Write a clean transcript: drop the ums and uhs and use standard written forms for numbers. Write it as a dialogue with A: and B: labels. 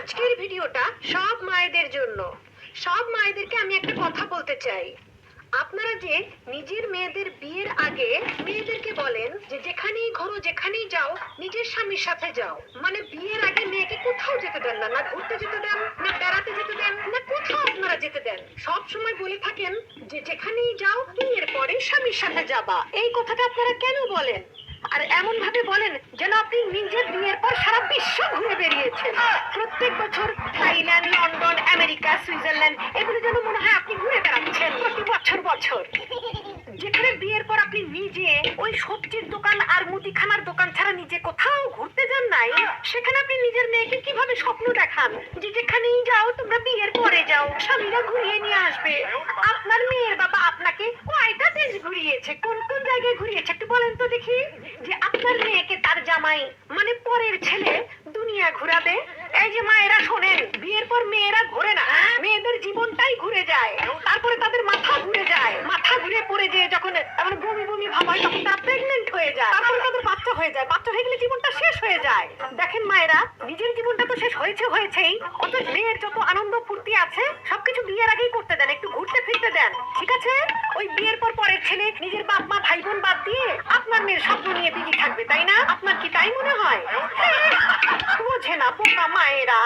A: আজকের ভিডিওটা সব মায়েদের জন্য। সব মায়েদেরকে আমি একটা কথা বলতে চাই। আপনারা যে নিজের মেয়েদের বিয়ের আগে মেয়েদেরকে বলেন যে যেখানেই ঘোরো যেখানেই যাও নিজের স্বামীর সাথে যাও, মানে বিয়ের আগে মেয়েকে কোথাও যেতে দেন না, না ঘুরতে যেতে দেন, না বেড়াতে যেতে দেন, না কোথাও আপনারা যেতে দেন। সব সময় বলে থাকেন যে যেখানেই যাও বিয়ের পরে স্বামীর সাথে যাবা। এই কথাটা আপনারা কেন বলেন? আর এমন ভাবে বলেন যেন আপনি নিজের বিয়ের পর সারা বিশ্ব ঘুরে বেরিয়েছেন। প্রত্যেক বছর থাইল্যান্ড, লন্ডন, আমেরিকা, সুইজারল্যান্ড এগুলো যেন মনে হয় আপনি ঘুরে বেড়াচ্ছেন প্রতি বছর বছর। যেখানে বিয়ের পর আপনি নিজে ওই সবজির দোকান আর মুদিখানার দোকান ছাড়া নিজে কোথাও ঘুরতে যান নাই, সেখানে আপনি নিজের মেয়েকে কিভাবে স্বপ্ন দেখান যে যেখানেই যাও তোমরা বিয়ের পরে যাও, স্বামীরা ঘুরিয়ে নিয়ে আসবে। আপনার মেয়ের বাবা আপনাকে কয়টা দেশ ঘুরিয়েছে, কোন কোন জায়গায় ঘুরিয়েছে একটু বলেন তো দেখি। যে আপনার মেয়েকে তার জামাই মানে পরের ছেলে দুনিয়া ঘুরাবে। এই যে মায়েরা শোনেন, বিয়ের পর মেয়েরা ঘোরে না, মেয়েদের জীবনটাই ঘুরে যায়। তারপরে তাদের মাথা ঘুরে যায়, মাথা ঘুরে পড়ে যে যখন এমন বমি বমি ভাব হয় তখন তারা প্রেগনেন্ট হয়ে যায়, তারপরে তাদের বাচ্চা হয়ে যায়, বাচ্চা হয়ে গেলে জীবনটা শেষ হয়ে যায়। দেখেন মায়েরা, নিজের জীবনটা তো শেষ হয়েছেই, অথচ মেয়ের যত আনন্দ ফুর্তি আছে সবকিছু বিয়ের আগেই করতে দেন, একটু ঘুরতে ফিরতে দেন, ঠিক আছে? ওই বিয়ের পর পরের ছেলে নিজের বাপ মা ভাই বোন বাদ দিয়ে আপনার মেয়ের স্বপ্ন নিয়ে বিজি থাকবে, তাই না? আপনার কি তাই মনে হয়? বোঝে না পোকা মায়েরা।